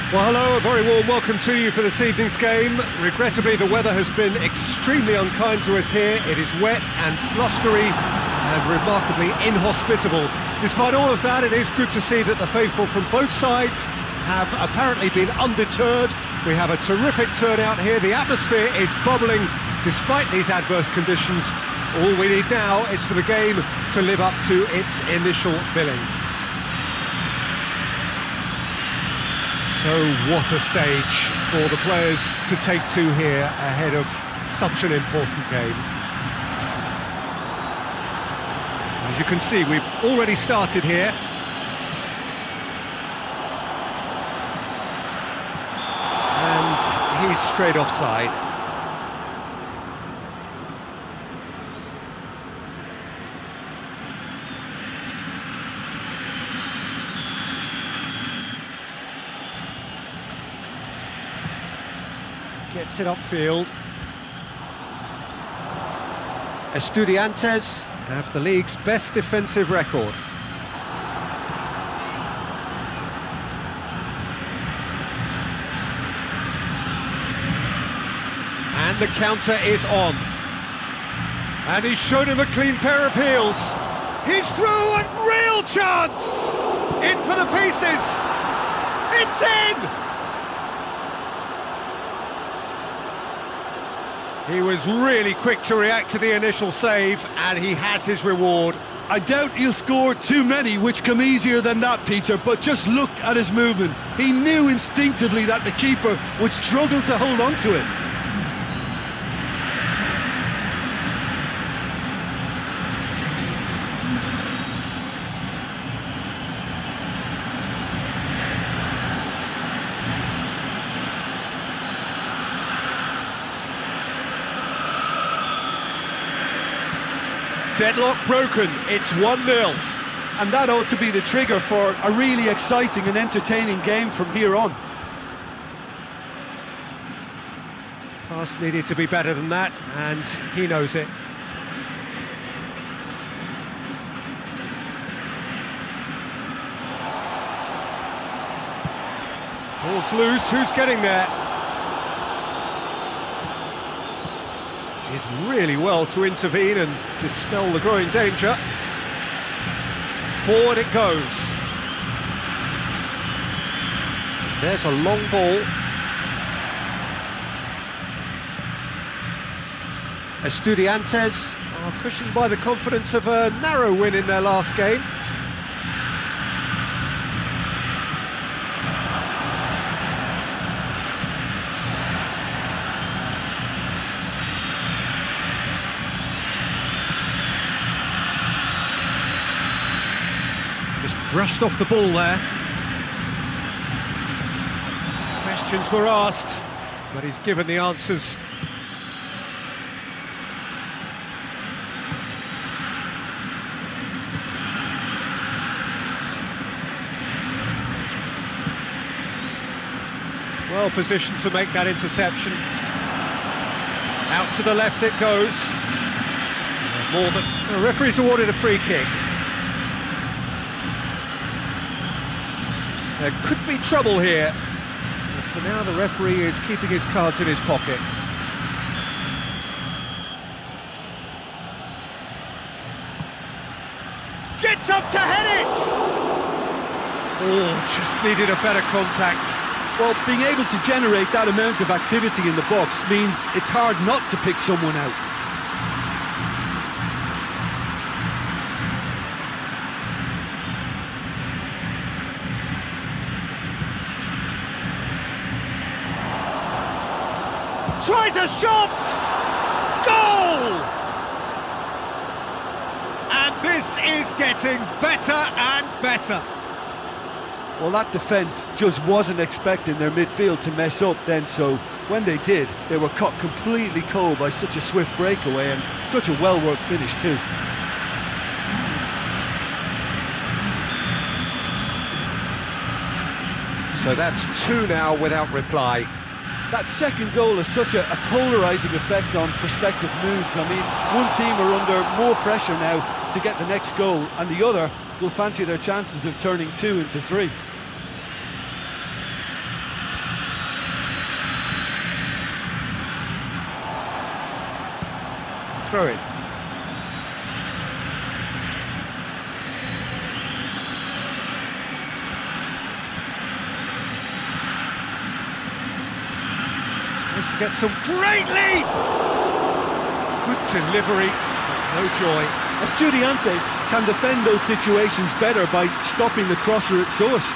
Well, hello, a very warm welcome to you for this evening's game. Regrettably, the weather has been extremely unkind to us here. It is wet and blustery and remarkably inhospitable. Despite all of that, it is good to see that the faithful from both sides have apparently been undeterred. We have a terrific turnout here. The atmosphere is bubbling despite these adverse conditions. All we need now is for the game to live up to its initial billing. So what a stage for the players to take to here ahead of such an important game. As you can see, we've already started here. And he's straight offside. Gets it upfield. Estudiantes have the league's best defensive record. And the counter is on. And he's shown him a clean pair of heels. He's through and real chance! In for the pieces! It's in! He was really quick to react to the initial save, and he has his reward. I doubt he'll score too many, which come easier than that, Peter, but just look at his movement. He knew instinctively that the keeper would struggle to hold on to it. Deadlock broken, it's 1-0. And that ought to be the trigger for a really exciting and entertaining game from here on. Pass needed to be better than that, and he knows it. Ball's loose, who's getting there? Did really well to intervene and dispel the growing danger. Forward it goes. There's a long ball. Estudiantes are cushioned by the confidence of a narrow win in their last game. Brushed off the ball there. Questions were asked, but he's given the answers. Well positioned to make that interception. Out to the left it goes. More than the referee's awarded a free kick. There could be trouble here, but for now the referee is keeping his cards in his pocket. Gets up to head it! Oh, just needed a better contact. Well, being able to generate that amount of activity in the box means it's hard not to pick someone out. Tries a shot! Goal! And this is getting better and better. Well, that defence just wasn't expecting their midfield to mess up then, so when they did, they were caught completely cold by such a swift breakaway and such a well-worked finish too. So that's 2 now without reply. That second goal has such a polarising effect on prospective moods. I mean, one team are under more pressure now to get the next goal, and the other will fancy their chances of turning 2 into 3. throw-in. Supposed to get some great lead! Good delivery, but no joy. Estudiantes can defend those situations better by stopping the crosser at source.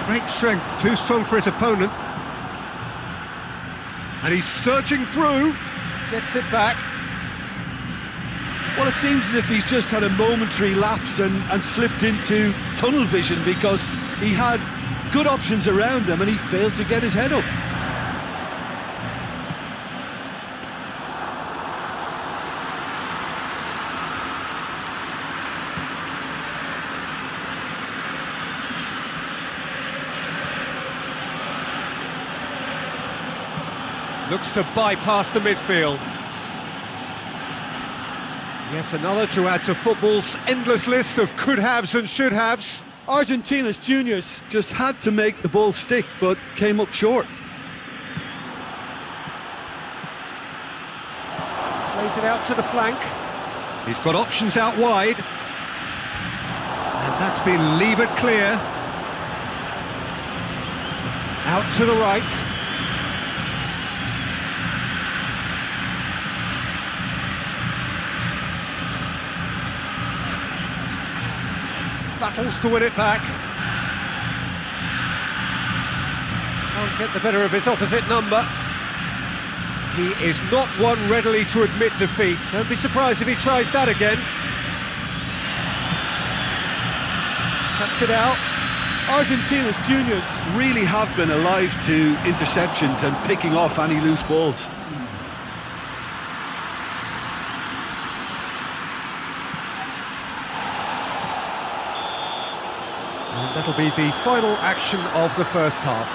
Great strength, too strong for his opponent. And he's surging through, gets it back. Well, it seems as if he's just had a momentary lapse and slipped into tunnel vision, because he had good options around him and he failed to get his head up. Looks to bypass the midfield. Yet another to add to football's endless list of could-haves and should-haves. Argentina's juniors just had to make the ball stick, but came up short. Plays it out to the flank. He's got options out wide. And that's been levered clear. Out to the right. Battles to win it back. Can't get the better of his opposite number. He is not one readily to admit defeat. Don't be surprised if he tries that again. Cuts it out. Argentina's juniors really have been alive to interceptions and picking off any loose balls. And that'll be the final action of the first half.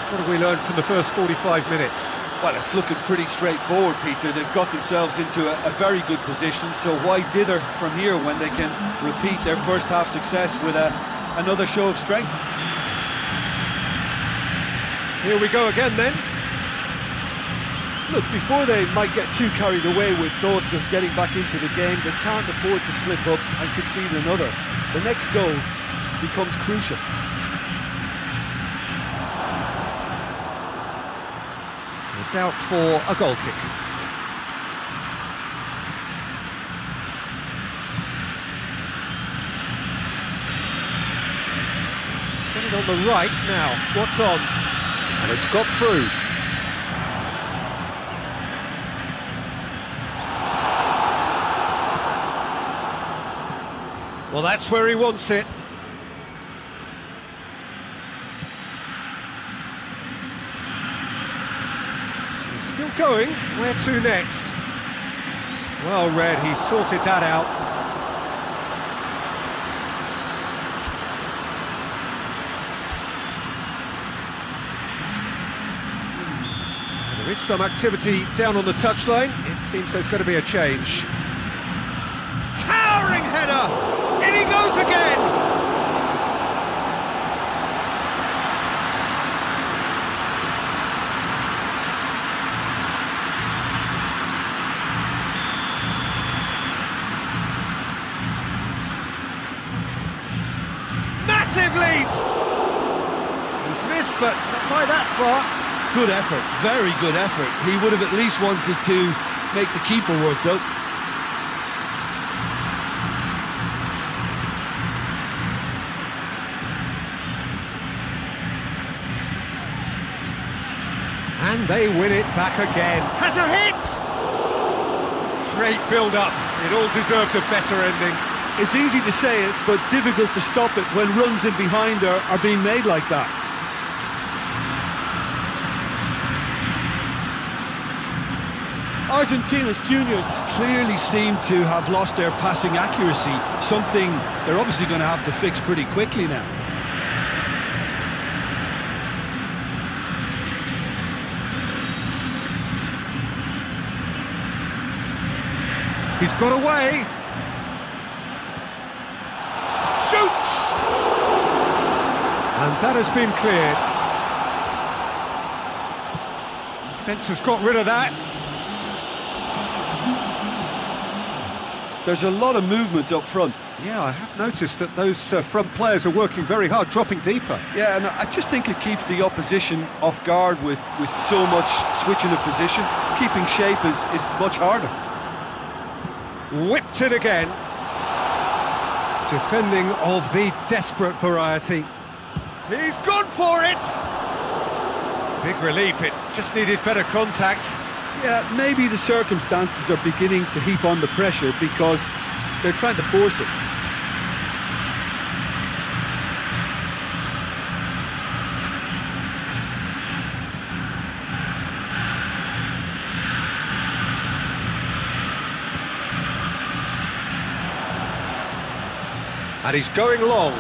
What have we learned from the first 45 minutes? Well, it's looking pretty straightforward, Peter. They've got themselves into a very good position, so why dither from here when they can repeat their first half success with another show of strength? Here we go again then. Look, before they might get too carried away with thoughts of getting back into the game, they can't afford to slip up and concede another. The next goal becomes crucial. It's out for a goal kick. It's coming on the right now. What's on? And it's got through. Well, that's where he wants it. Still going, where to next? Well read, he sorted that out. And there is some activity down on the touchline. It seems there's going to be a change. Towering header! In he goes again! Massive leap! He's missed, but not by that far. Good effort, very good effort. He would have at least wanted to make the keeper work, though. And they win it back again. Has a hit! Great build-up. It all deserved a better ending. It's easy to say it, but difficult to stop it when runs in behind are being made like that. Argentina's juniors clearly seem to have lost their passing accuracy, something they're obviously going to have to fix pretty quickly now. He's got away. Shoots! And that has been cleared. Defence has got rid of that. There's a lot of movement up front. Yeah, I have noticed that those front players are working very hard, dropping deeper. Yeah, and I just think it keeps the opposition off guard with so much switching of position. Keeping shape is much harder. Whipped it again. Defending of the desperate variety. He's gone for it! Big relief, it just needed better contact. Yeah, maybe the circumstances are beginning to heap on the pressure because they're trying to force it. And he's going long.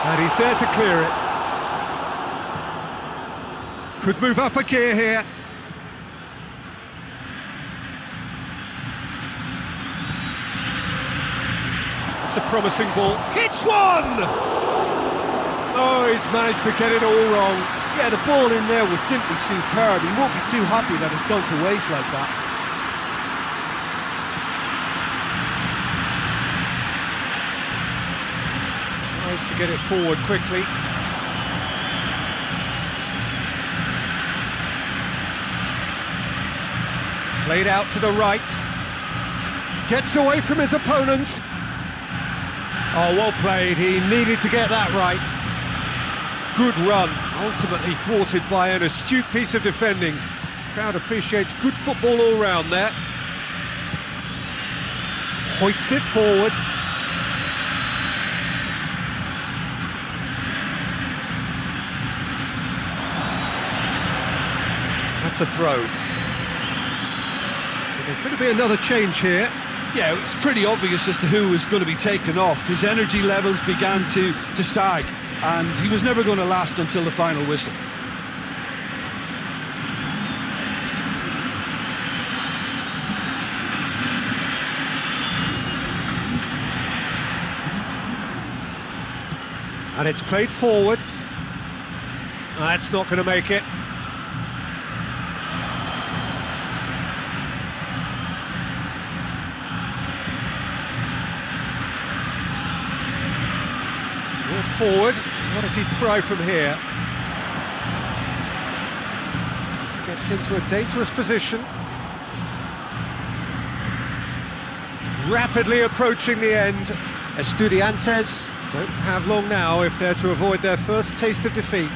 And he's there to clear it. Could move up a gear here. That's a promising ball. Hits one! Oh, he's managed to get it all wrong. Yeah, the ball in there was simply superb. He won't be too happy that it's gone to waste like that. Tries to get it forward quickly. Played out to the right. Gets away from his opponent. Oh, well played. He needed to get that right. Good run. Ultimately thwarted by an astute piece of defending. Crowd appreciates good football all round there. Hoists it forward. That's a throw. There's going to be another change here. Yeah, it's pretty obvious as to who was going to be taken off. His energy levels began to sag, and he was never going to last until the final whistle. And it's played forward. That's not going to make it. Forward, what does he try from here? Gets into a dangerous position. Rapidly approaching the end. Estudiantes don't have long now if they're to avoid their first taste of defeat.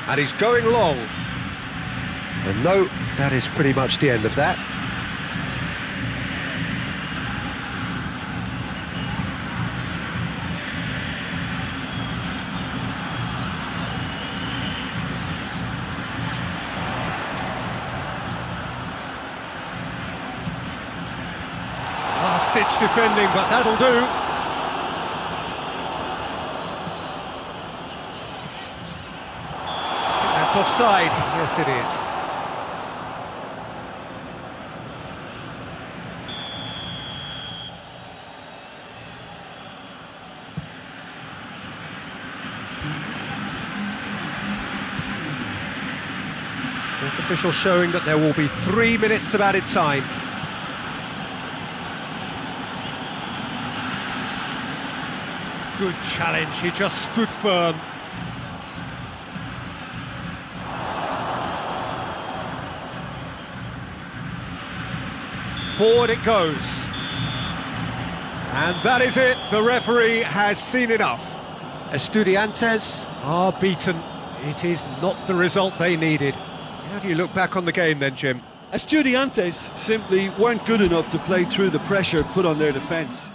And he's going long. And no, that is pretty much the end of that. Last-ditch defending, but that'll do. I think that's offside. Yes, it is. Fourth official showing that there will be 3 minutes of added time. Good challenge, he just stood firm. Forward it goes. And that is it, the referee has seen enough. Estudiantes are beaten. It is not the result they needed. How do you look back on the game then, Jim? Estudiantes simply weren't good enough to play through the pressure put on their defence.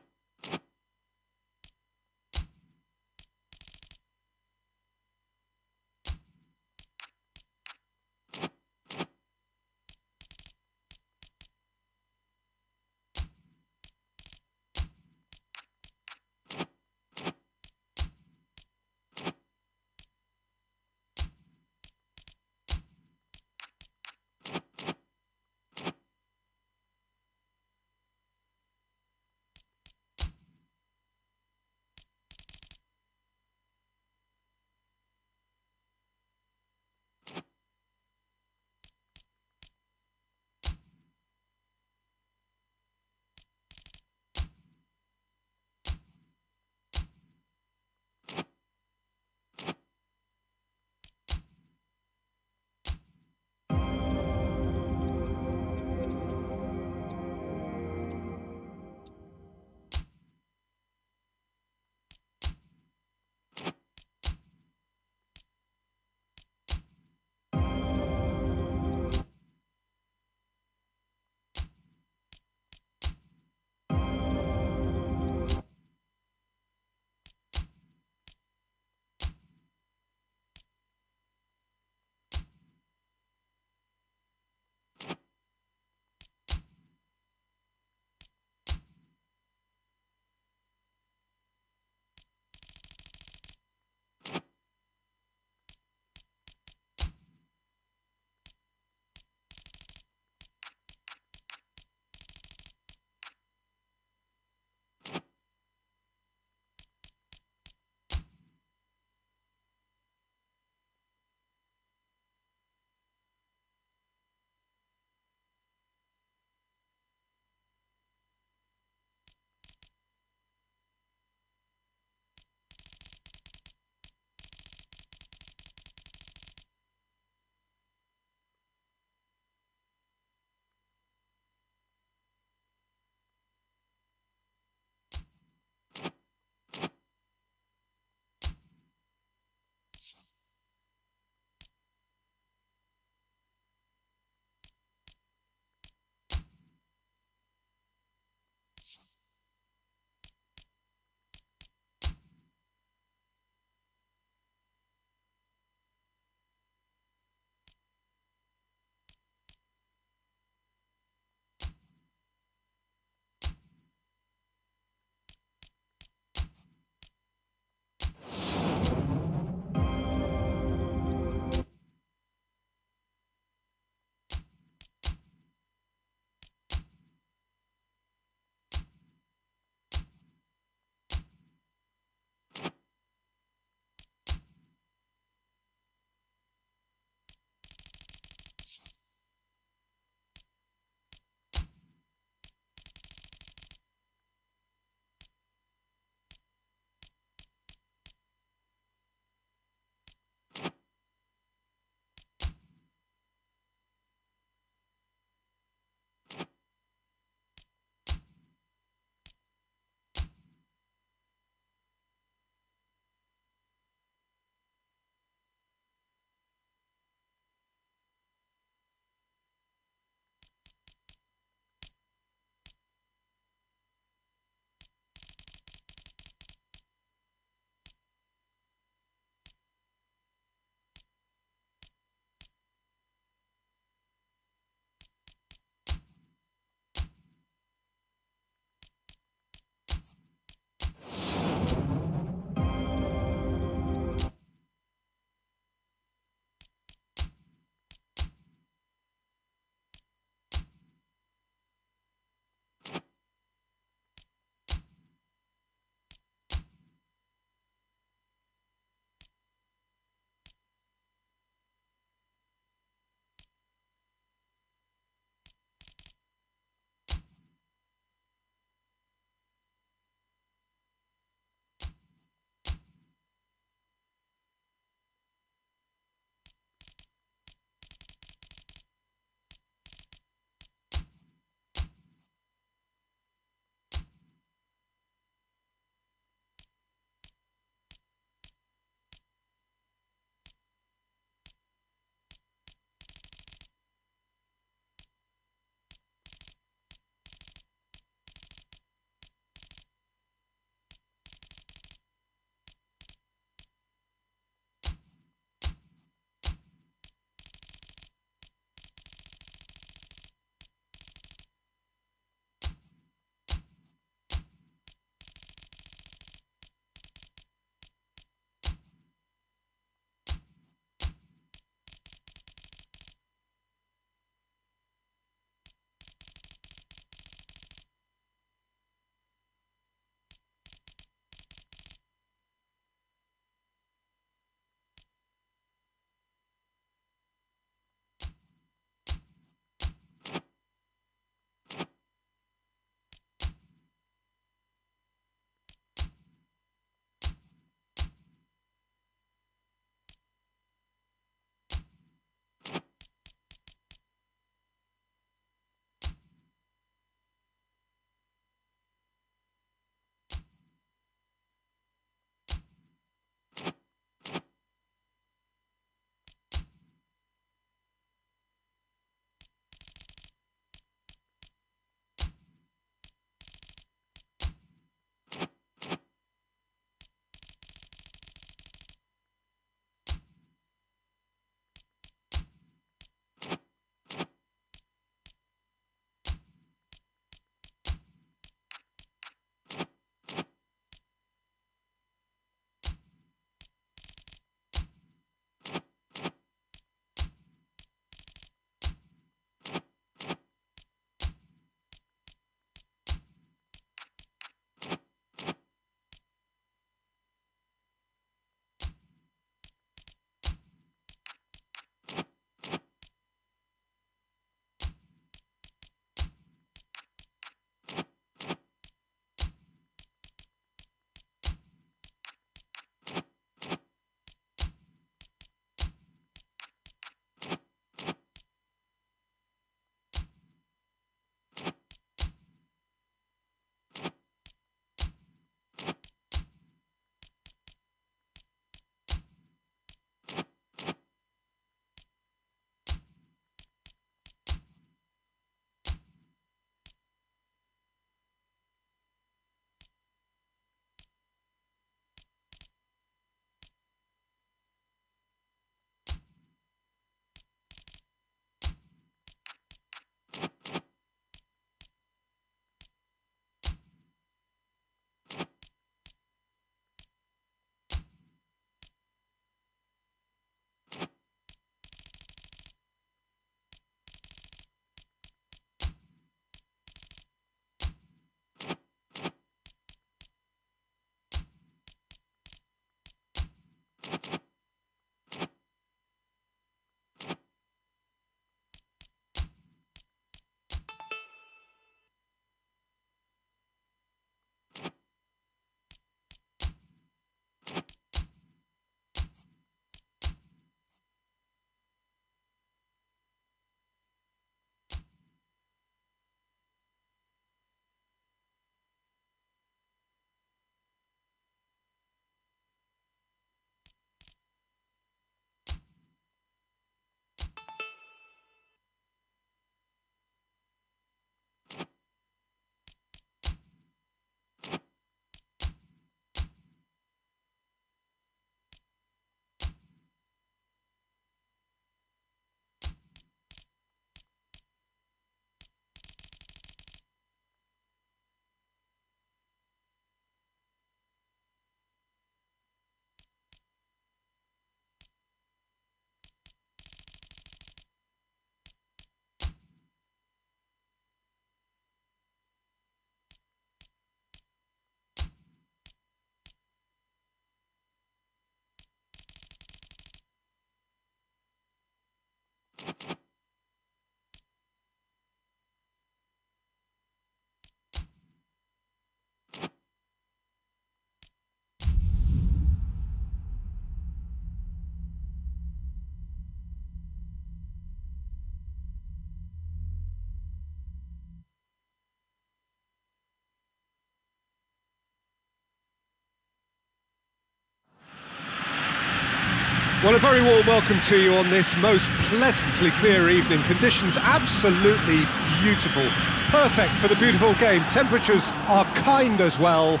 Well, a very warm welcome to you on this most pleasantly clear evening. Conditions absolutely beautiful. Perfect for the beautiful game. Temperatures are kind as well.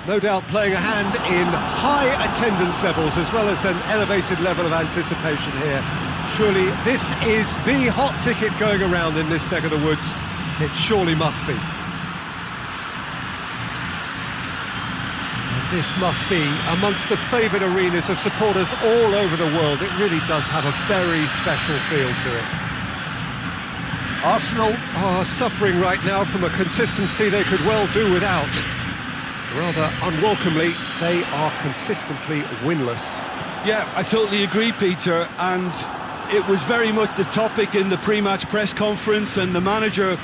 No doubt playing a hand in high attendance levels as well as an elevated level of anticipation here. Surely this is the hot ticket going around in this neck of the woods. It surely must be. This must be amongst the favoured arenas of supporters all over the world. It really does have a very special feel to it. Arsenal are suffering right now from a consistency they could well do without. Rather unwelcomely, they are consistently winless. Yeah, I totally agree, Peter, and it was very much the topic in the pre-match press conference, and the manager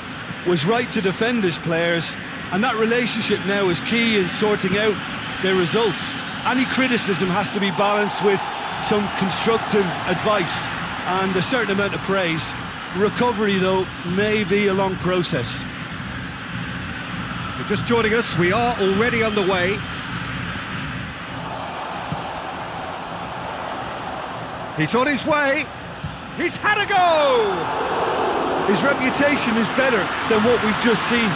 was right to defend his players, and that relationship now is key in sorting out their results. Any criticism has to be balanced with some constructive advice and a certain amount of praise. Recovery, though, may be a long process. If you're just joining us, we are already underway. He's on his way. He's had a go! His reputation is better than what we've just seen.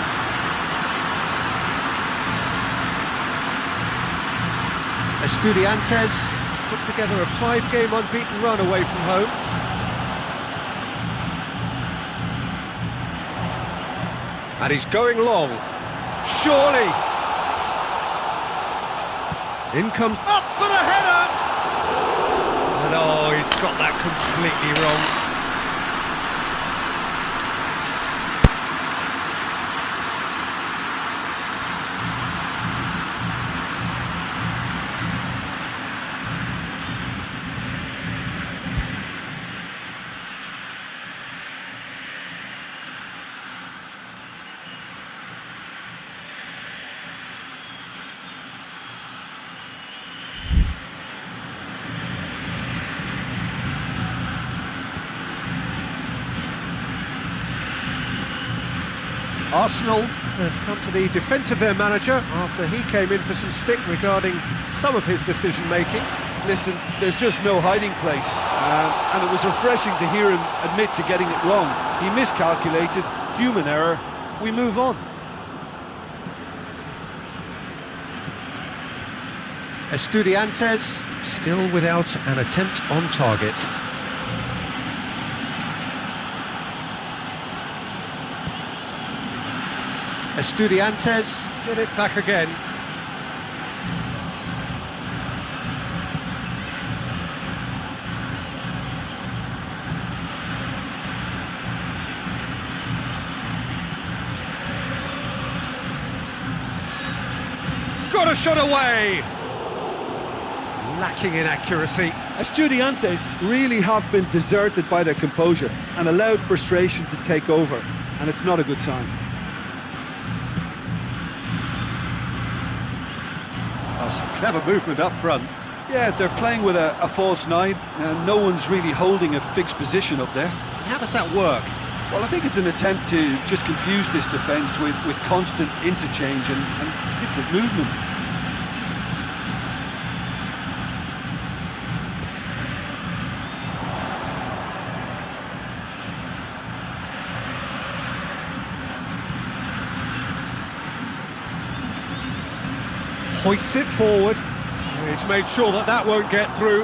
Estudiantes put together a 5-game unbeaten run away from home. And he's going long. Surely! In comes up for the header! And oh, he's got that completely wrong. Arsenal have come to the defence of their manager after he came in for some stick regarding some of his decision-making. Listen, there's just no hiding place, and it was refreshing to hear him admit to getting it wrong. He miscalculated, human error, we move on. Estudiantes still without an attempt on target. Estudiantes get it back again. Got a shot away! Lacking in accuracy. Estudiantes really have been deserted by their composure and allowed frustration to take over, and it's not a good sign. Some clever movement up front. Yeah, they're playing with a false 9, and no one's really holding a fixed position up there. How does that work? Well, I think it's an attempt to just confuse this defence with constant interchange and different movement. Hoists it forward. He's made sure that that won't get through.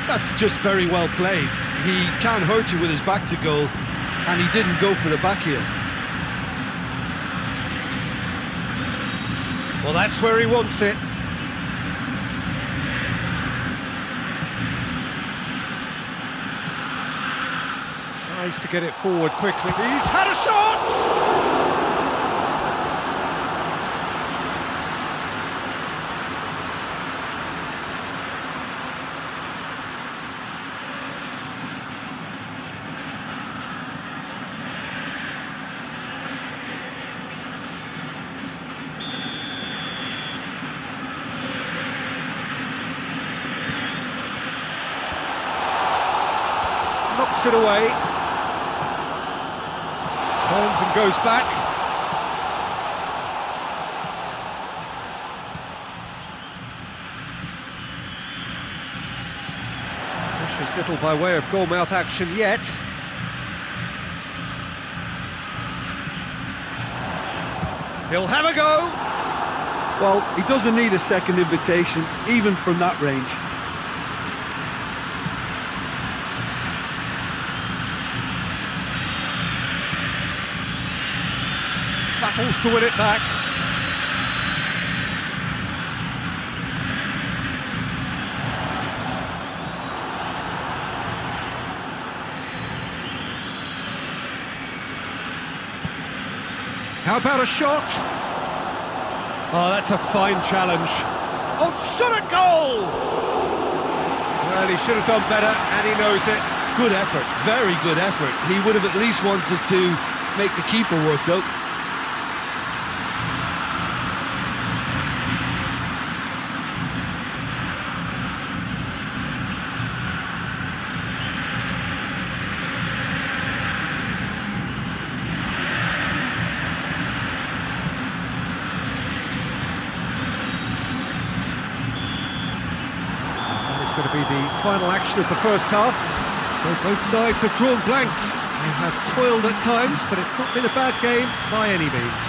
That's just very well played. He can't hurt you with his back to goal, and he didn't go for the back heel. Well, that's where he wants it. Tries to get it forward quickly. He's had a shot! it away. Turns and goes back. Precious little by way of goalmouth action yet. He'll have a go. Well, he doesn't need a second invitation, even from that range. Battles to win it back. How about a shot? Oh, that's a fine challenge. Oh, shot a goal! Well, he should have done better, and he knows it. Good effort, very good effort. He would have at least wanted to make the keeper work, though. Going to be the final action of the first half. So both sides have drawn blanks. They have toiled at times, but it's not been a bad game by any means.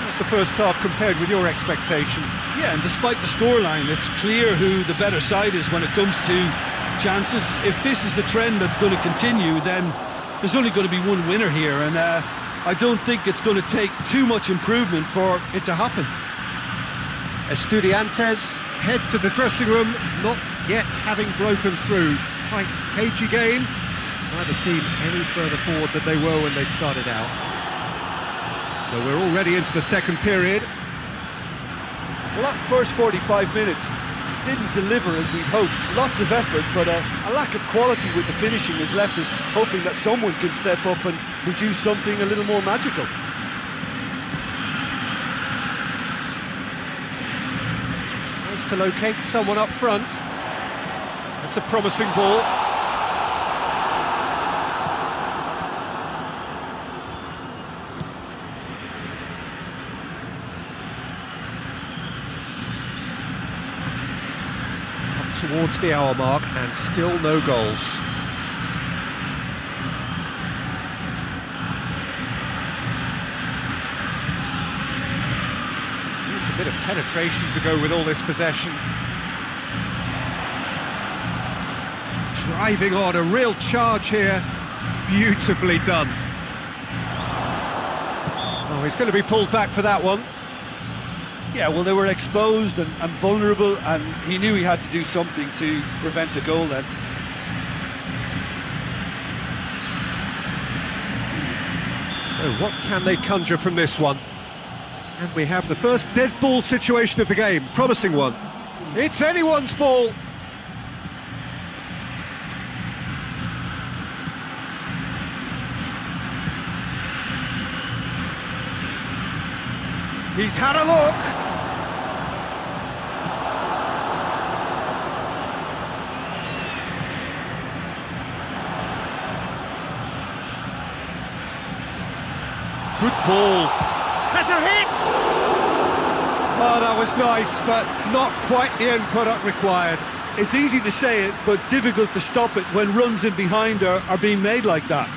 How's the first half compared with your expectation? Yeah, and despite the scoreline, it's clear who the better side is when it comes to chances. If this is the trend that's going to continue, then there's only going to be one winner here, and I don't think it's going to take too much improvement for it to happen. Estudiantes head to the dressing room, not yet having broken through. Tight, cagey game. Neither team any further forward than they were when they started out. So we're already into the second period. Well, that first 45 minutes didn't deliver as we'd hoped. Lots of effort, but a lack of quality with the finishing has left us hoping that someone can step up and produce something a little more magical. To locate someone up front. That's a promising ball. Up towards the hour mark and still no goals. A bit of penetration to go with all this possession. Driving on, a real charge here. Beautifully done. Oh, he's going to be pulled back for that one. Yeah, well, they were exposed and vulnerable, and he knew he had to do something to prevent a goal then. So what can they conjure from this one? And we have the first dead ball situation of the game, promising one. It's anyone's ball. He's had a look. Good ball. Has a hit! Oh, that was nice, but not quite the end product required. It's easy to say it, but difficult to stop it when runs in behind are being made like that.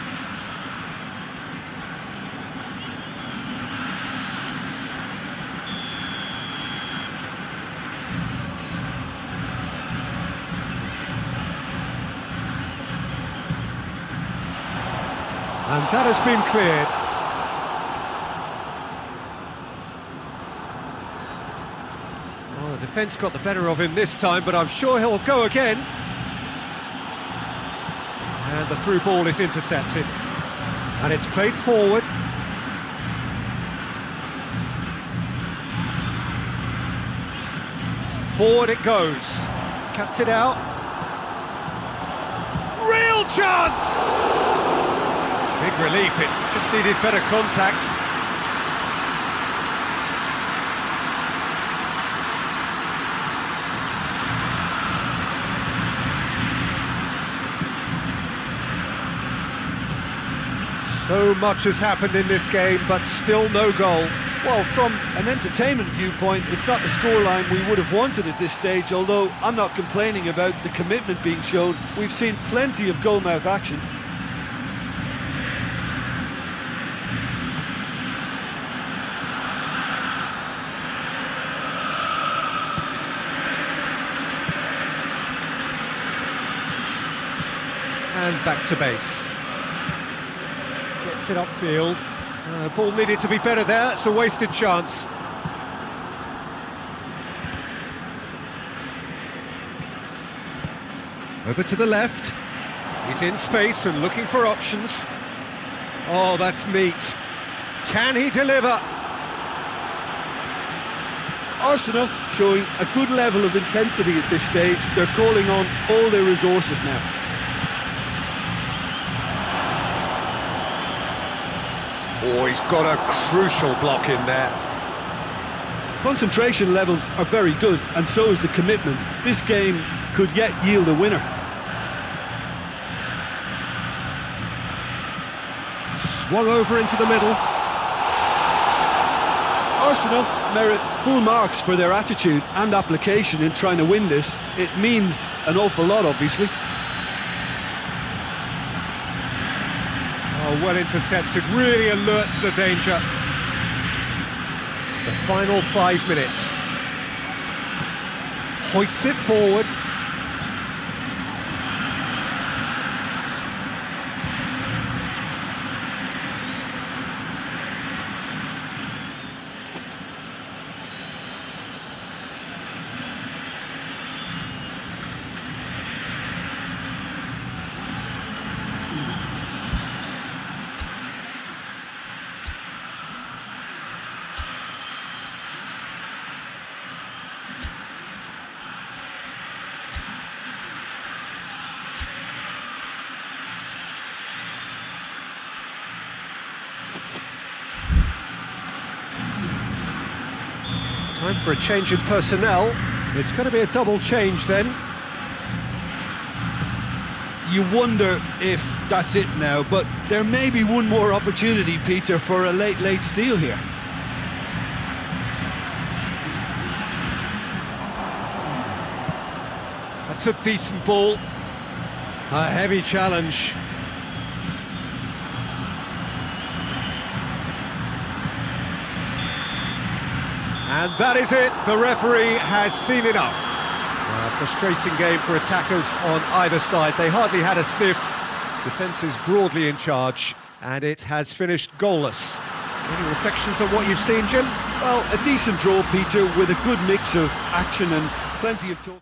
And that has been cleared. Well, the defence got the better of him this time, but I'm sure he'll go again. And the through ball is intercepted. And it's played forward. Forward it goes. Cuts it out. Real chance! Big relief, it just needed better contact. So much has happened in this game, but still no goal. Well, from an entertainment viewpoint, it's not the scoreline we would have wanted at this stage, although I'm not complaining about the commitment being shown. We've seen plenty of goalmouth action. And back to base. Gets it upfield. Ball needed to be better there, it's a wasted chance. Over to the left. He's in space and looking for options. Oh, that's neat. Can he deliver? Arsenal showing a good level of intensity at this stage. They're calling on all their resources now. Oh, he's got a crucial block in there. Concentration levels are very good, and so is the commitment. This game could yet yield a winner. Swung over into the middle. Arsenal merit full marks for their attitude and application in trying to win this. It means an awful lot, obviously. Oh, well intercepted, really alert to the danger. The final 5 minutes. Hoists it forward. Time for a change in personnel. It's going to be a double change then. You wonder if that's it now, but there may be one more opportunity, Peter, for a late steal here. That's a decent ball. A heavy challenge. And that is it, the referee has seen enough. A frustrating game for attackers on either side. They hardly had a sniff. Defence is broadly in charge, and it has finished goalless. Any reflections on what you've seen, Jim? Well, a decent draw, Peter, with a good mix of action and plenty of talk.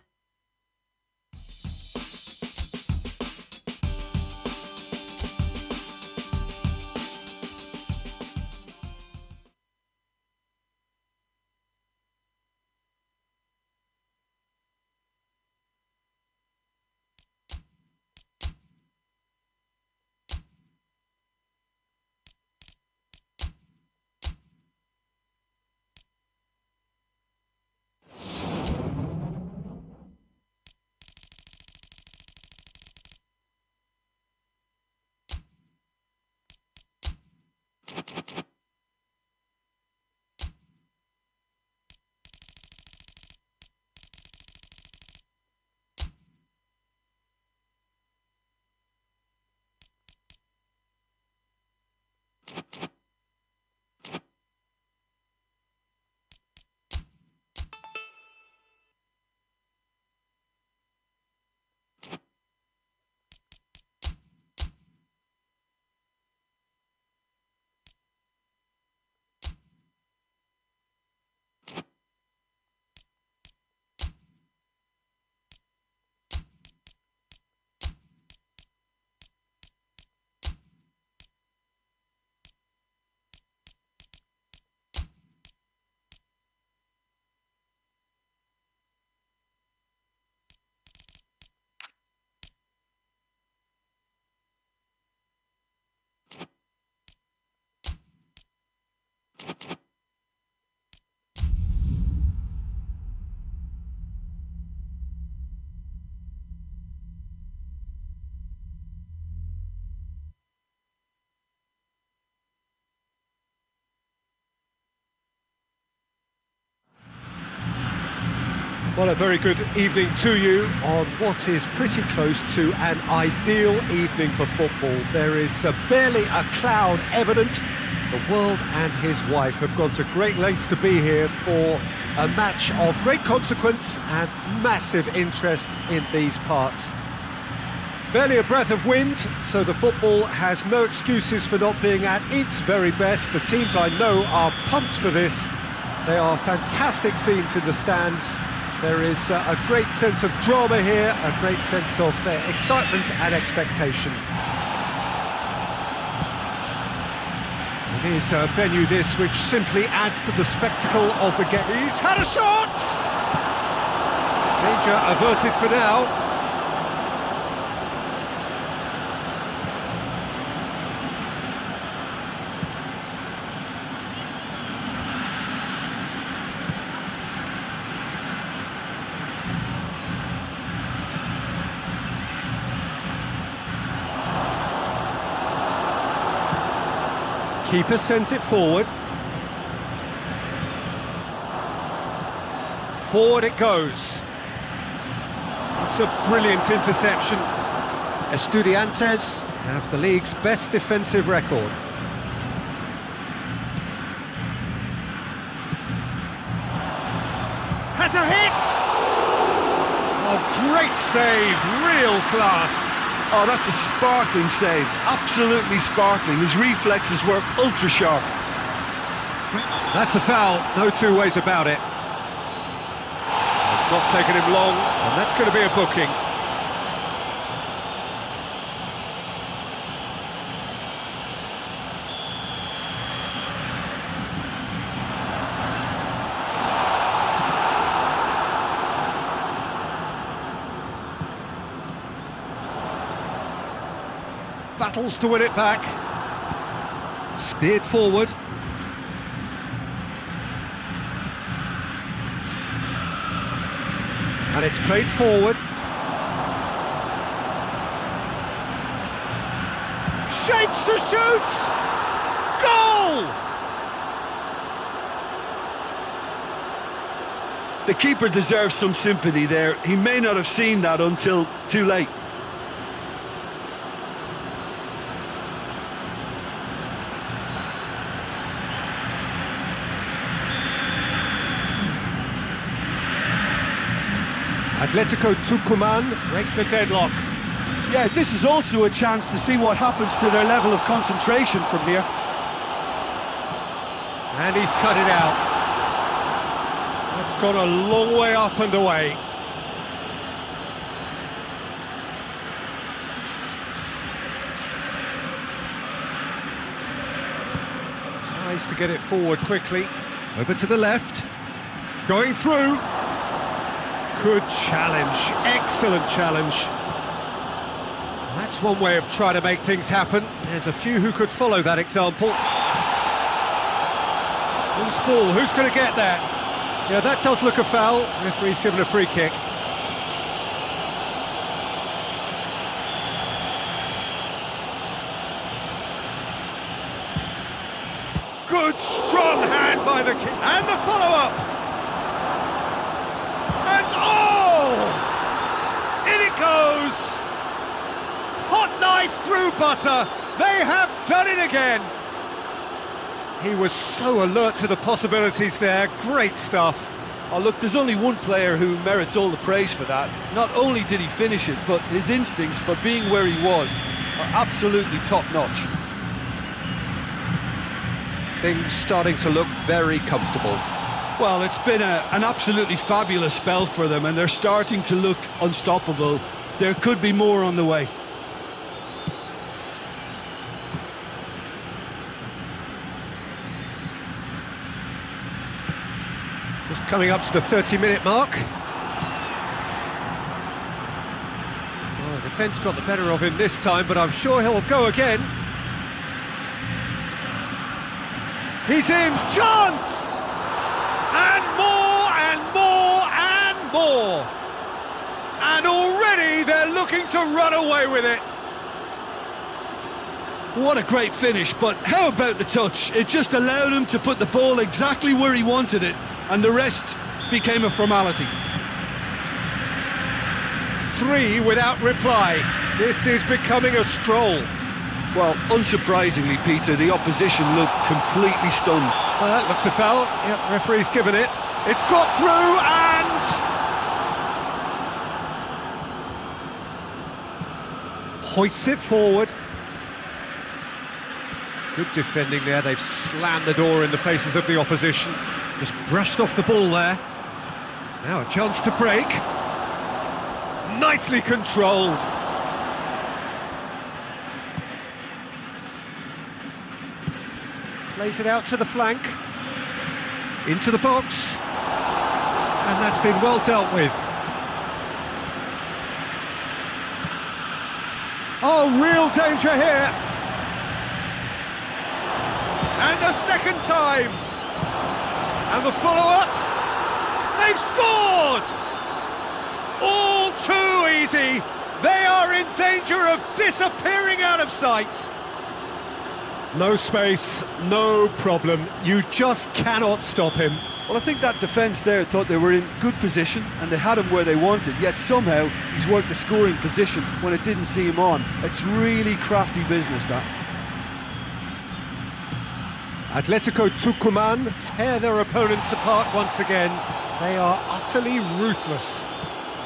Well, a very good evening to you on what is pretty close to an ideal evening for football. There is barely a cloud evident. The world and his wife have gone to great lengths to be here for a match of great consequence and massive interest in these parts. Barely a breath of wind, so the football has no excuses for not being at its very best. The teams I know are pumped for this. They are fantastic scenes in the stands. There is a great sense of drama here, a great sense of excitement and expectation. It is a venue this which simply adds to the spectacle of the game. He's had a shot! Danger averted for now. Keeper sends it forward. Forward it goes. It's a brilliant interception. Estudiantes have the league's best defensive record. Has a hit! Oh, great save, real class. Oh, that's a sparkling save, absolutely sparkling. His reflexes were ultra sharp. That's a foul, no two ways about it. It's not taken him long, and that's going to be a booking. Battles to win it back. Steered forward. And it's played forward. Shapes to shoot! Goal! The keeper deserves some sympathy there. He may not have seen that until too late. Atletico Tucumán break the deadlock. Yeah, this is also a chance to see what happens to their level of concentration from here. And he's cut it out. That's gone a long way up and away. Tries to get it forward quickly. Over to the left. Going through. Good challenge, excellent challenge. That's one way of trying to make things happen. There's a few who could follow that example. Loose ball, who's going to get that? Yeah, that does look a foul. Referee's given a free kick. Good strong hand by the kick. And the follow-up. And oh! In it goes! Hot knife through butter. They have done it again. He was so alert to the possibilities there. Great stuff. Oh, look, there's only one player who merits all the praise for that. Not only did he finish it, but his instincts for being where he was are absolutely top-notch. Things starting to look very comfortable. Well, it's been an absolutely fabulous spell for them, and they're starting to look unstoppable. There could be more on the way. Just coming up to the 30-minute mark. Well, the defence got the better of him this time, but I'm sure he'll go again. He's in, chance! And more, and more, and more! And already they're looking to run away with it. What a great finish, but how about the touch? It just allowed him to put the ball exactly where he wanted it, and the rest became a formality. 3 without reply. This is becoming a stroll. Well, unsurprisingly, Peter, the opposition looked completely stunned. That looks a foul. Yep, referee's given it. It's got through and... hoists it forward. Good defending there. They've slammed the door in the faces of the opposition. Just brushed off the ball there. Now a chance to break. Nicely controlled. Plays it out to the flank. Into the box. And that's been well dealt with. Oh, real danger here. And a second time. And the follow-up. They've scored! All too easy. They are in danger of disappearing out of sight. No space, no problem. You just cannot stop him. Well, I think that defence there thought they were in good position and they had him where they wanted, yet somehow he's worked the scoring position when it didn't see him on. It's really crafty business, that. Atletico Tucumán tear their opponents apart once again. They are utterly ruthless.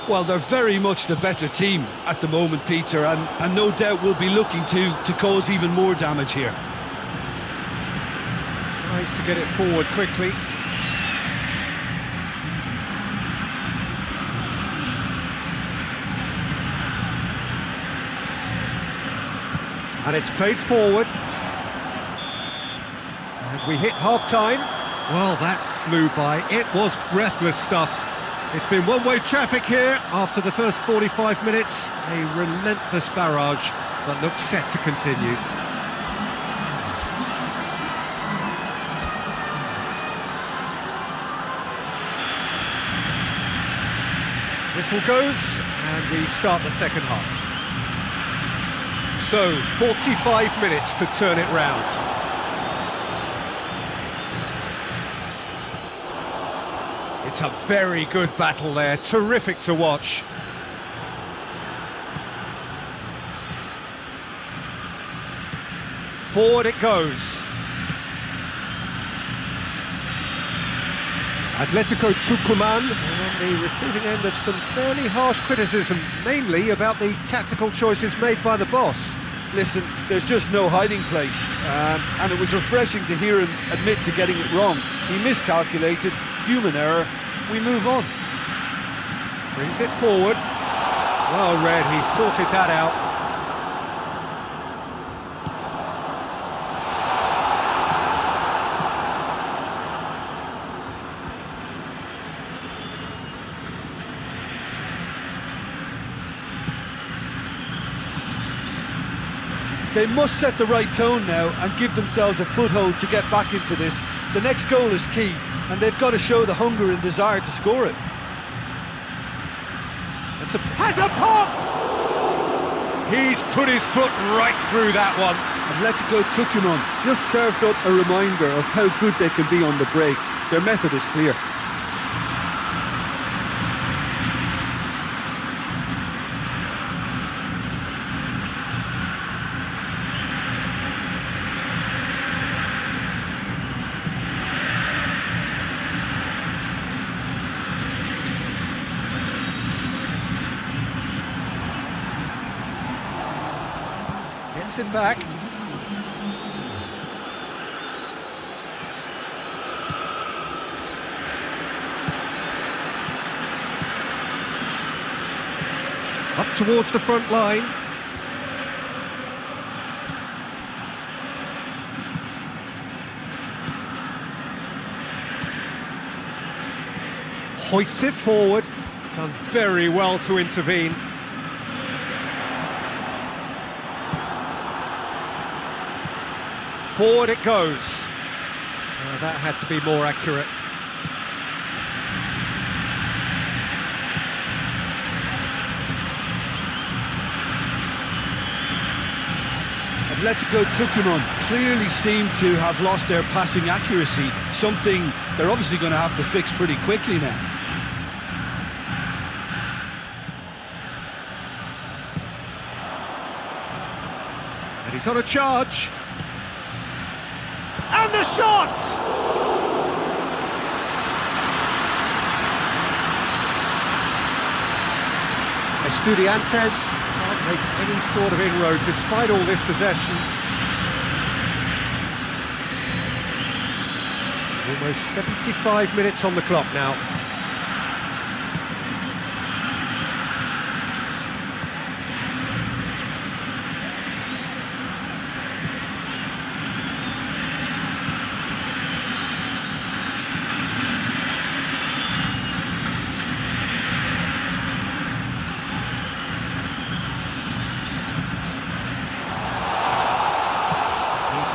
Well, they're very much the better team at the moment, Peter, and no doubt will be looking to cause even more damage here. Tries to get it forward quickly. And it's played forward. And we hit half-time. Well, that flew by. It was breathless stuff. It's been one-way traffic here after the first 45 minutes. A relentless barrage that looks set to continue. Whistle goes, and we start the second half. So, 45 minutes to turn it round. It's a very good battle there, terrific to watch. Forward it goes. Atletico Tucumán on the receiving end of some fairly harsh criticism, mainly about the tactical choices made by the boss. Listen, there's just no hiding place, and it was refreshing to hear him admit to getting it wrong. He miscalculated, human error, we move on. Brings it forward. Well read, he sorted that out. They must set the right tone now and give themselves a foothold to get back into this. The next goal is key, and they've got to show the hunger and desire to score it. Has a pop! He's put his foot right through that one. Atletico Tucumán just served up a reminder of how good they can be on the break. Their method is clear. Gets him back. Up towards the front line. Hoists it forward. Done very well to intervene. Forward it goes. That had to be more accurate. Atletico Tucumán clearly seem to have lost their passing accuracy, something they're obviously going to have to fix pretty quickly now. He's on a charge. And the shot! Estudiantes can't make any sort of inroad despite all this possession. Almost 75 minutes on the clock now.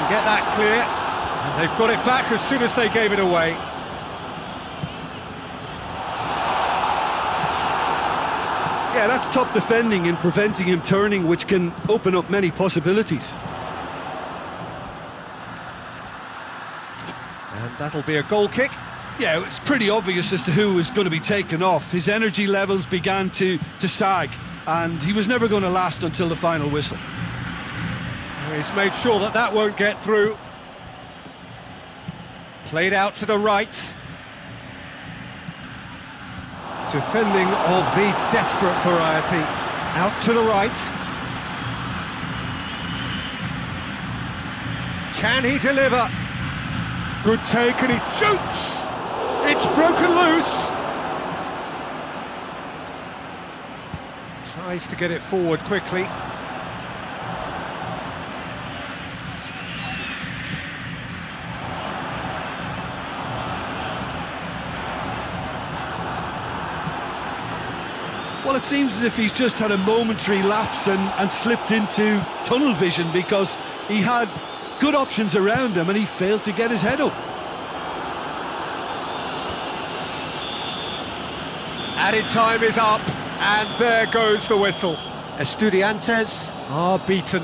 Get that clear, and they've got it back as soon as they gave it away. Yeah, that's top defending and preventing him turning, which can open up many possibilities. And that'll be a goal kick. Yeah, it's pretty obvious as to who was going to be taken off. His energy levels began to sag, and he was never going to last until the final whistle. He's made sure that that won't get through. Played out to the right. Defending of the desperate variety. Out to the right. Can he deliver? Good take, and he shoots! It's broken loose! Tries to get it forward quickly. Well, it seems as if he's just had a momentary lapse and slipped into tunnel vision, because he had good options around him and he failed to get his head up. Added time is up, and there goes the whistle. Estudiantes are beaten.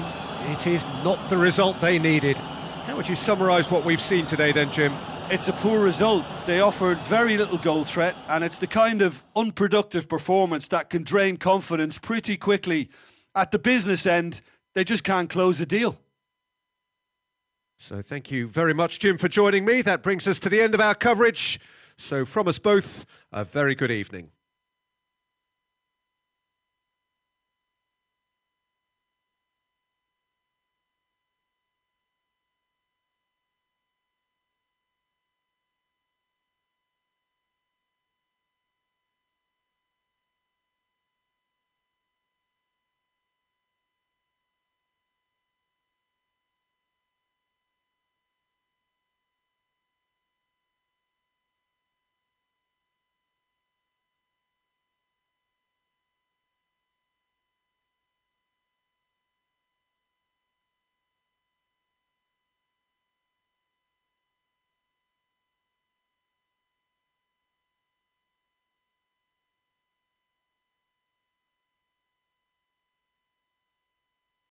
It is not the result they needed. How would you summarise what we've seen today then, Jim? It's a poor result. They offered very little goal threat, and it's the kind of unproductive performance that can drain confidence pretty quickly. At the business end, they just can't close a deal. So thank you very much, Jim, for joining me. That brings us to the end of our coverage. So from us both, a very good evening.